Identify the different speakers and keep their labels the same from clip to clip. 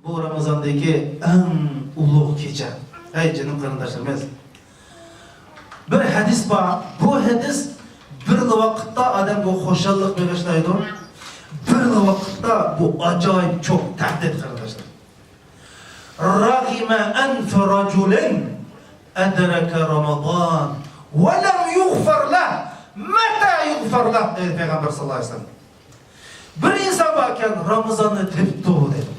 Speaker 1: bu Ramazandaki en ulug' kecha. Ey canım qarindoshlarimiz. Bir hadis var. Bu hadis bir vaqtda odamga xo'shallik bag'ishlaydi. Bir vaqtda bu ajoyib çok tahdid qarindoshlar. Raghima anf rajulin adraka Ramazan ve lam yughfar lah. Mata yughfar lah dedi Peygamber sallallahu aleyhi ve sellem. Bir insan varken Ramazan'ı tepti o dedi.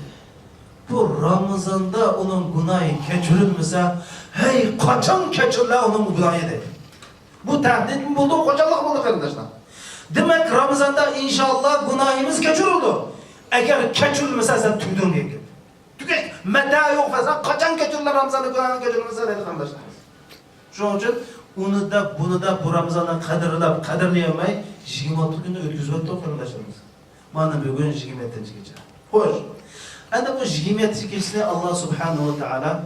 Speaker 1: Bu Ramazan'da onun günahı keçirilmese, hey kaçan keçirler onun günahı dedi. Bu tehdit mi buldu, kocalık buldu arkadaşlar. Demek Ramazan'da inşallah günahımız keçirildi. Eğer keçirilmese sen tüydün diye. Tüket, meta yok falan, kaçan keçirirler Ramazan'da günahı keçirilmese dedi arkadaşlar. Şunun için bunu da bu Ramazan'dan kadirleyemey, 26 günde ötküzüp öttü arkadaşlarımız. Bana bugün 27. gece. Hoş. Anda bu 27. gecesine Allah Subhanahu ve Teala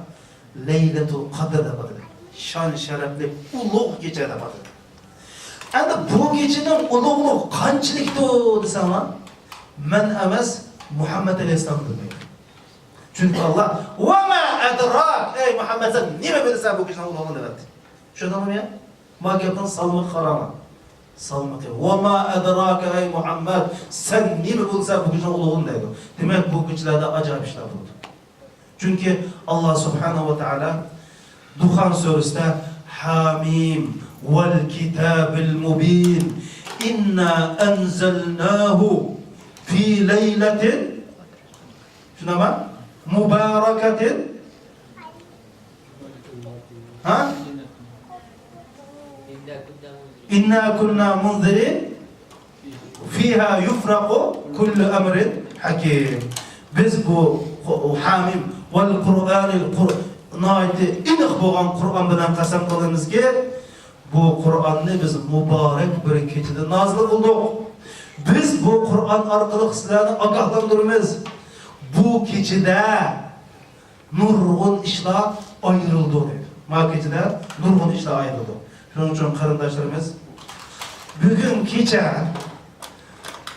Speaker 1: Leyletul Kadir'de bakıyor. Şan şerefli ulug' gecede bakıyor. Anda bu gecenin uluğluğu kançılıkta o desem ha? Men emes Muhammed Aleyhisselam demek. Çünkü Allah وَمَا اَدْرَاكَ Ey Muhammed sen niye bilirsen bu gecenin uluğunu demedi. Şunu mu ya? Magiyatın salmak harama. Salmak ya. وَمَا اَدْرَاكَ Ey Muhammed sen niye bilirsen bu gecenin uluğunu dedi. Demek bu gecelerde acayip işler oldu. Çünkü Allah Subhanahu ve Teala Duhan suresinde Hamim vel kitabil mubin inna enzelnahu fi leyletin şuna bak mübareketin ha inna kunna munzirin fiha yufraku kullu emrin hakim. Biz bu Hamim vel Kur'anil Nayeti iniq bo'lgan Qur'on bilan qasam qilamizki, bu Qur'onni biz muborak bir kechada nozil qildik. Biz bu Qur'on orqali sizlarni ogohlantiramiz. Bu kechada nurg'un ishlar ayrildi dedi. Ma kechada nurg'un ishlar ayrildi. Shuning uchun qarindoshlarimiz bugun kecha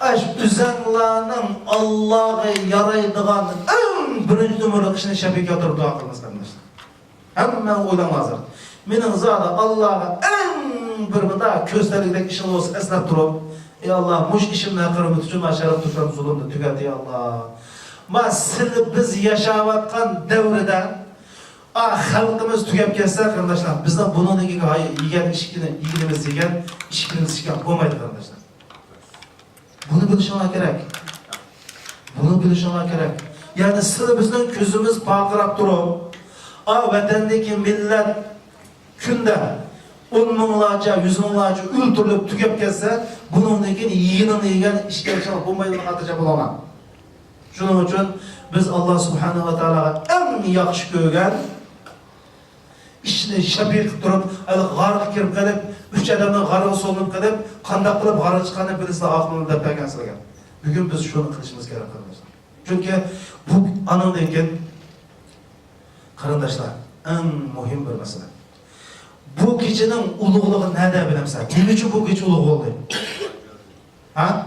Speaker 1: ash uzanlarning Allohga yaraydigan eng birinchi numara qishni shabiga o'tirib duo qilamiz qarindoshlar. Hemen oylan hazır. Menin zada Allah'a en bir bunda köstelikdeki işin olsun esnaf durup ey Allah muş işimle kırmızı tücüm aşarıp tuşan zulümde tüket ey Allah. Ma seni biz yaşavatkan devrede halkımız tükep kesse arkadaşlar bizden bunun gibi yiyen işkilimiz yiyen işkilimiz yiyen olmaydı arkadaşlar. Bunu bilişime gerek. Bunu bilişime gerek. Yani seni bizden gözümüz pakırap durup vatandagi millat kunda 10 minglarcha, 100 minglarcha o'ltirilib tugab ketsa, bundan keyin yig'inini yegan ishga chiqib bo'lmaydigan natija bo'laman. Shuning uchun biz Alloh subhanahu va taologa eng yaxshi ko'rgan ishni shabiq qilib turib, g'arq kirib qolib, 3 odamning g'arqi solinib qolib, qanday qilib g'arq chiqqanini bilsa aqlimni deb bergansiz. Bugun biz shuni qilishimiz kerak arkadaşlar. Çünkü bu anandan keyin qarindoshlar, eng muhim bir masala. Bu kechining ulug'ligi nada bilamsan? Nima uchun bu kecha ulug' bo'ldi? Ha?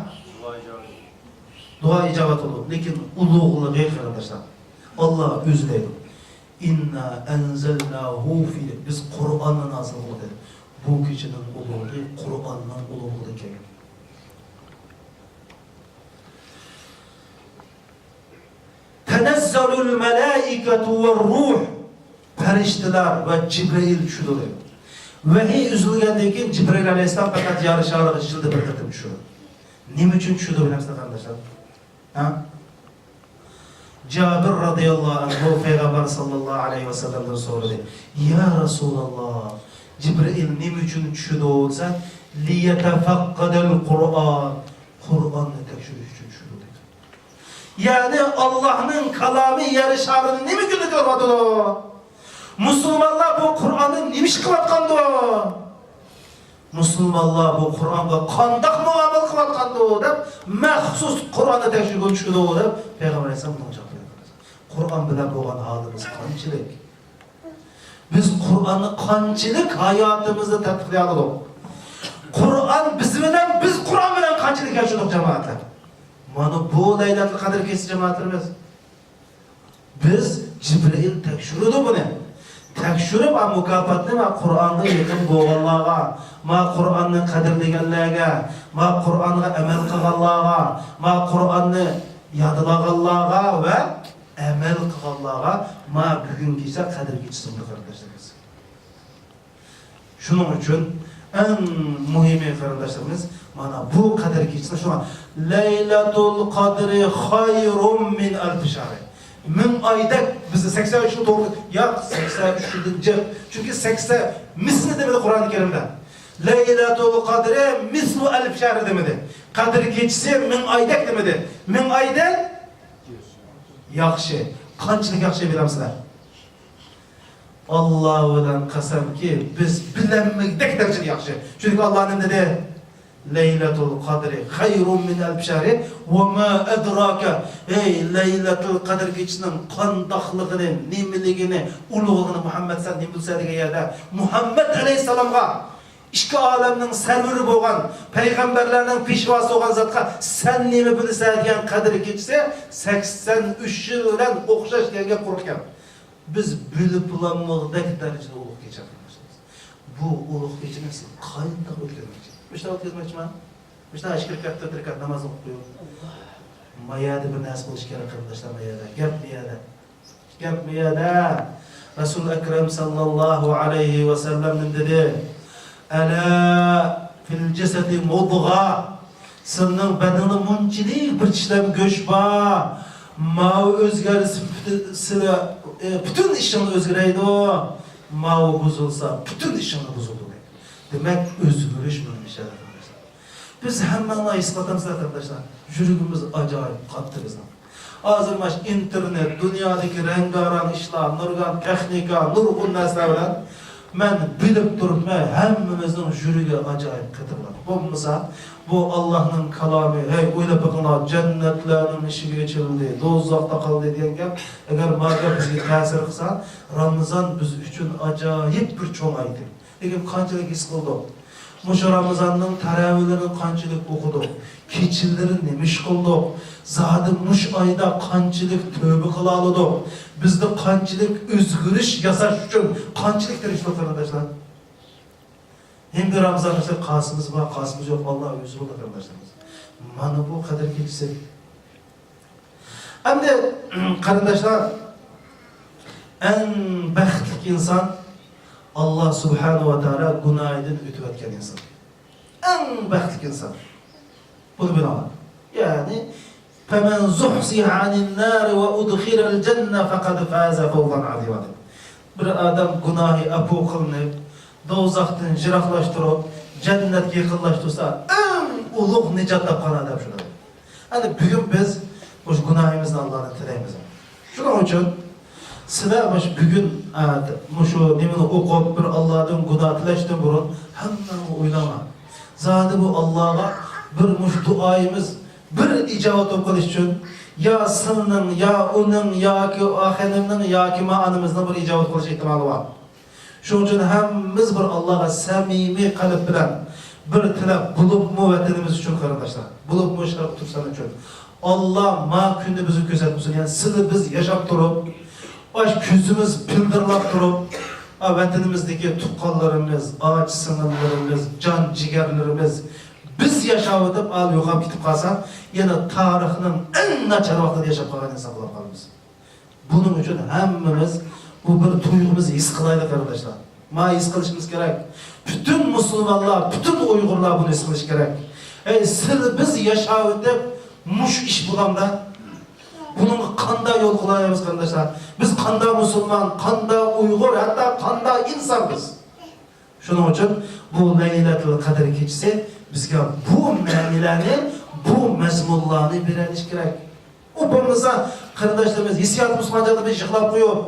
Speaker 1: Duo ijobat bo'ldi. Lekin ulug'ligi qarindoshlar, Alloh o'zi deydi. Inna anzalnahu fi biz Qur'onni nozil qildik. Bu kechining ulug'ligi Qur'onning ulug'ligi kelgan. Tenezzalul melaiketu ve ruh Periştiler ve Cibril tushdi. Vahiy uzilgandan keyin Cibril alayhissalom faqat yarishariga jildi bir qatib tushdi. Nima uchun tushdi bilasizlar qardoshlar? Ha? Jabir radhiyallohu anhu Peygamber sallallahu aleyhi ve sellem'den so'radi. Ya Resulallah, Cibril nima uchun tushdi bo'lsa, liyatafaqqadal Qur'on. Qur'onni tekshirish uchun tushdi dedi. Yani Allah'ın kalamı yarışarını nima uchun ko'radi? Müslümanlar bu Kur'an'ı nimiş kılatkandı o? Müslümanlar bu Kur'an'a kandak muamel kılatkandı o da mahsus Kur'an'ı tekşir konuşuyordu o da Peygamber Aleyhisselam bunu cevap veriyor. Kur'an bilen boğan halimiz kançılık. Biz Kur'an'ı kançılık hayatımızda tatbiqlayalım. Kur'an biz Kur'an bilen kançılık yaşadık cemaatler. Mana bu Leylatul Kadir kesi cemaatlerimiz. Biz Jibril tekşürüdü bunu. Tekşürüp mukafat nima? Qur'onga yaqin bo'lganlarga, ma Qur'onni qadrlaganlarga, ma Qur'onga amal qilganlarga, ma Qur'onni yodlaganlarga va amal qilganlarga ma bugungi esa qadr kechsin qarindoshlarimiz. Shuning uchun eng muhimi qarindoshlarimiz mana bu qadr kechsin. Shuna Laylatul Qadri xayrun min alf shahr. 1000 ayda bizni 83 yıl doğru ya 83 yılınca çünkü 80 misli demedi Kur'an-ı Kerim'de. Laylatul Qadri mislu alf shahr demedi. Qadr kechisi 1000 ayda demedi. 1000 ayda yaxshi. Qanchalik yaxshi bilamsizlar? Allohdan qasamki biz bilanmagdek darajada yaxshi. Chunki Alloh nima dedi? Laylatul Qadri xayrun min alf shahr va ma adraka. Ey Laylatul Qadr kechisining qandoqligini, nimaligini, ulug'ligini Muhammad sallallohu alayhi vasallam degan yerda Muhammad alayhisalomga ikki olamning sarviri bo'lgan, payg'ambarlarning peshvosi bo'lgan zotga sen nima bilsan degan qadr kechisi 83 yil bilan o'xshash kelgan qur'on. Biz bilib bulanmoqdek darajada ulug' kecha qilamiz. Bu ulug' kechani siz qanday o'tkazmoqchi? Mishta o'tkazmoqchiman. Mishta ashkirkatda turkat namoz o'qib mayada bir narsa bo'lish kerak qarindoshlar, mayada. Gap miyada. Rasul akram sallallohu alayhi va sallam dedi: "Ala fil jasadi mudgha." Sizning badanda munchilik bir tishlam go'sht bor. Ma o'zgarisi bütün ishingni o'zgaraydi. Ma buzilsa bütün ishingni buziladi. Demak, o'zgarish bo'lmish arkadaşlar. Biz hammaga islatamiz arkadaşlar. Yuragimiz ajoyib qattiq bizning. Hozir mash internet, dunyodagi rangarang ishlar, nurg'un texnika, nurg'un narsalar bilan men bilib turibman, hammamizning yuragi ajoyib qattiq. Bo'lmasa, bu Allohning kalomi, hey o'ylab boqinglar, jannatlarning eshigi ochildi, do'zaxda qoldi degan gap, agar marga bizga ta'sir qilsa, Ramazon biz uchun ajoyib bir cho'ng aytib. Lekin qanchalik his qildik? Mushu Ramazonning taravihini qanchalik o'qidik? Kechalari nima ish qildik? Zodi mush oyda qanchalik tövbe qila oldik? Bizda qanchalik o'zgarish yasash uchun qanchalik tirishdik qarindoshlar? Hem bir Ramazon ise qasımız var, qasımız yok. Allah özür dilerim kardeşlerimiz. Mana bu kadar geçse. Hem de kardeşler, en baxtli insan Allah Subhanahu wa Taala günahından ötüp etken insan. En baxtli insan. Bunu bilemem. Yani فَمَنْ زُحْزِحَ عَنِ النَّارِ وَاُدْخِلَ الْجَنَّةَ فَقَدْ فَازَ فَوْزًا عَظِيمًا. Bir adam günahı apu kılınıp do'zaxdan jiroqlashtirib, jannatga yaqinlashtirsa, eng ulug' nijot topgan odam shular. Ana bugun biz o'sha gunohimizni Allohdan tilaymiz. Shuning uchun sizlar bugun shu nimani o'qib, bir Allohdan gunoh tilashdan burun hammani o'ylama. Zodi bu Allohga bir duoyimiz bir ijobat qilish uchun ya sizning, ya uning, yoki oxinimning, yoki ma'animizning bir ijobat qilish ehtimoli bor. Shuning uchun hammamiz bir Allohga samimiy qalb bilan bir tilab bulubmu vatanimiz uchun qarindoshlar, bulubmu sharq Turkiston uchun Alloh ma kunni bizni ko'rsatsin. Yani sizni biz yashab turib, baş ko'zimiz pildirlab turib, vatanimizdagi tuqqanlarimiz, och singillarimiz, jon jigarlarimiz biz yashab o'tib, yo'qolib ketib qolsa, yana tarixning eng nachar vaqtida yashab qolgan inson bo'lib qolamiz. Buning uchun hammamiz bu bir tuyg'umuzni his qilaylik arkadaşlar. Ma his qilishimiz kerak. Bütün Müslümanlar, bütün Uyg'urlar buni his qilish kerak. Siz biz yashab o'tib, mush ish bo'lganda bunun qanday yo'l qilaymiz arkadaşlar? Biz qanday Müslüman, qanday Uyg'ur, hatta qanday insonmiz? Shuning uchun bu Laylatul Qadr kechasi bizga bu ma'nilarni, bu mazmunlarni berilish kerak. U bo'lmasa qarindoshlarimiz hissiyotimiz qanchalik biz yig'lab qo'yib,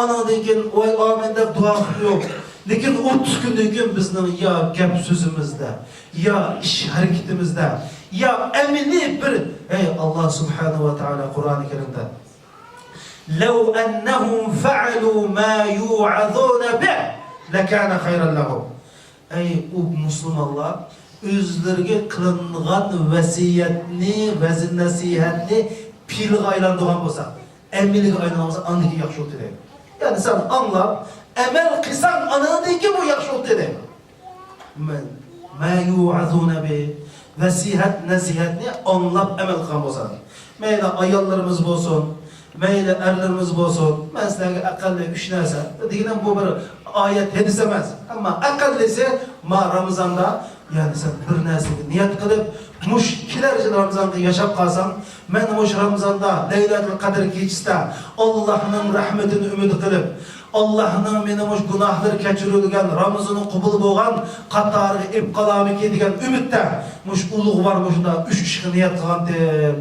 Speaker 1: anadan keyin voy amin deb duo qilib, lekin 30 kundan keyin bizning ya gap so'zimizda, ya ish harakatimizda, ya amili bir Allah Subhanahu wa Taala Qur'oni Karimda "Law annahum fa'alu ma yu'azuna bih lakana khayran lahum." U musulmonlar o'zlariga qilingan vasiyatni, vazn nasihatni pilga aylantirgan bo'lsa, Emmilige aylanamasa andaki yaxşı oldu dedi. Yani sen anla, emel kısan anadaki bu yaxşı oldu dedi. Ma yu'azuna bi nasihat nasihatni anlap emel kılan olsa. Meyle ayallarımız olsun, meyle erlerimiz olsun. Ben sizlerge akalli üç narsa. Dediğinden bu bir ayet hedisemez. Ama akallisi ma Ramazan'da yani sen bir narsaga niyat kılıp muşkiler için Ramazan'da yaşap kalsan, ben muş Ramazan'da Leylatul Kadir gecesinde Allah'ın rahmetini ümit kılıp, Allah'ın meni muş günahları keçirilgen, Ramazan'ın kubul boğan, Katar'ı ipkalamı kedigen ümitte, muş uluğ var muşunda, 3 kişi niyat kılan de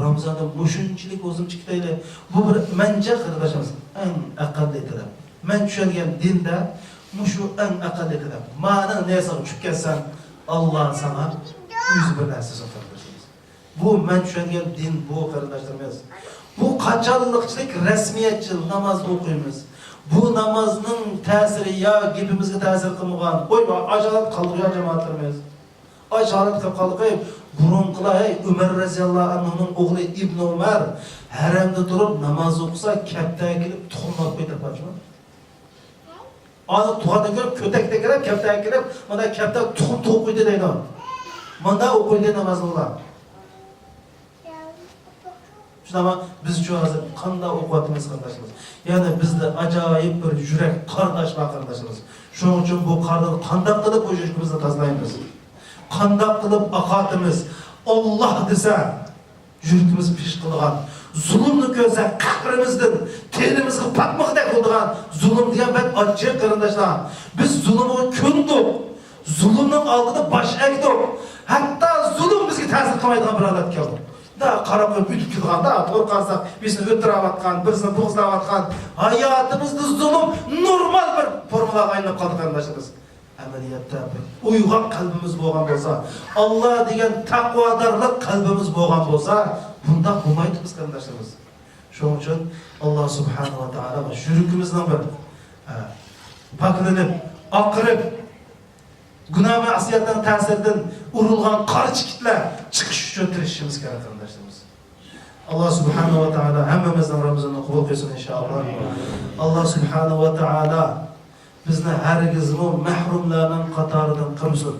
Speaker 1: Ramazan'da muşunçilik olsun çıktıyla, bu bir mence kardeşimiz, en akalli etilem. Men düşengen dinde, muşu en akalli etilem. Ma'nın neyse uçup gelsen, Allah sana yüz bir nəsiz kardeşimiz. Bu men düşengen din bu kardeşlerimiz. Bu kaçallıkçılık resmiyetçil namazda okuyumuz. Bu namazın tesiri ya gibimizge tesir kılmıgan. Oy acalat kalkıyor cemaatlerimiz. Acalat kalkıyor. Burunqılar Ömer raziyallahu anhu'nun oğlu İbn Ömer haremde durup namaz okusa kepteye gelip tuğunmak koydu bacım. Anı tuğada gelip kötekte gelip kepteye gelip manda kepte tuğun koydu deydi. Manda o koydu namazı olar. Ama biz şu hazır kanda okuatımız kardeşimiz. Yani bizde acayip bir yürek kardeş var kardeşimiz. Şunun için bu kardeş kandak kılıp o yüzümüzde tazlayımız. Kandak kılıp akatımız. Allah dese yürekimiz piş kılgan. Zulümlü gözle kahrımızdan tenimizde patmakta kılgan. Zulüm diyen ben acı kardeşler. Biz zulümü kündük. Zulümün altında baş ektik. Hatta zulüm bizge tesir kılmaydıgan bir adet geldi. Da qarab ütüp kilganda, torqarsak, bizni ötüravatkan, bizni buğzlavatkan, hayatımızda zulüm normal bir formulaga aylanıp kaldı kardeşimiz. Ameliyatda uygan kalbimiz boğan bolsa, Allah degen takvadarlık kalbimiz boğan bolsa, bunda bulmaydı biz kardeşimiz. Şunun için Allah subhanahu wa ta'ala şürükümüzden bir paklanıp, akırıp, günah ve asiyattan tesirden urulgan karşı kitle çıkış için tirişimiz gerek kardeşlerimiz. Allah subhanahu wa ta'ala hemmemizden Ramazan'ı kabul kılsın inşallah. Allah subhanahu wa ta'ala bizni herkesini mehrumlarının katarından kılsın.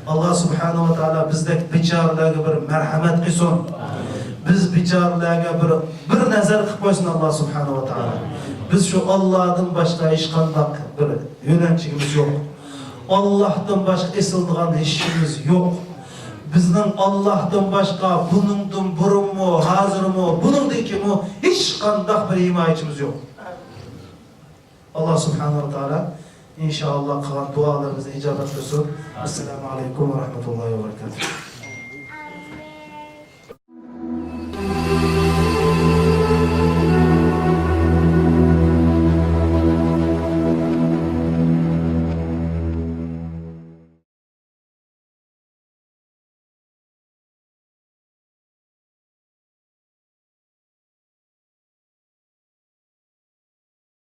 Speaker 1: Allah subhanahu wa ta'ala bizdeki biçarlarga bir merhamet kılsın. Biz biçarlarga bir nazar kılıp koysun Allah subhanahu wa ta'ala. Biz şu Allah'tan başka hiç kandak bir yönetçimiz yok. Allah'tan başka esildığan işimiz yok. Bizden Allah'tan başka bunundan burun mu, hazır mı, bunundaki mi hiç kandak bir himayetimiz yok. Allah subhanahu wa ta'ala inşallah kalan dualarımıza icabet etsin. Esselamu aleyküm ve rahmetullahi ve berekatuhu.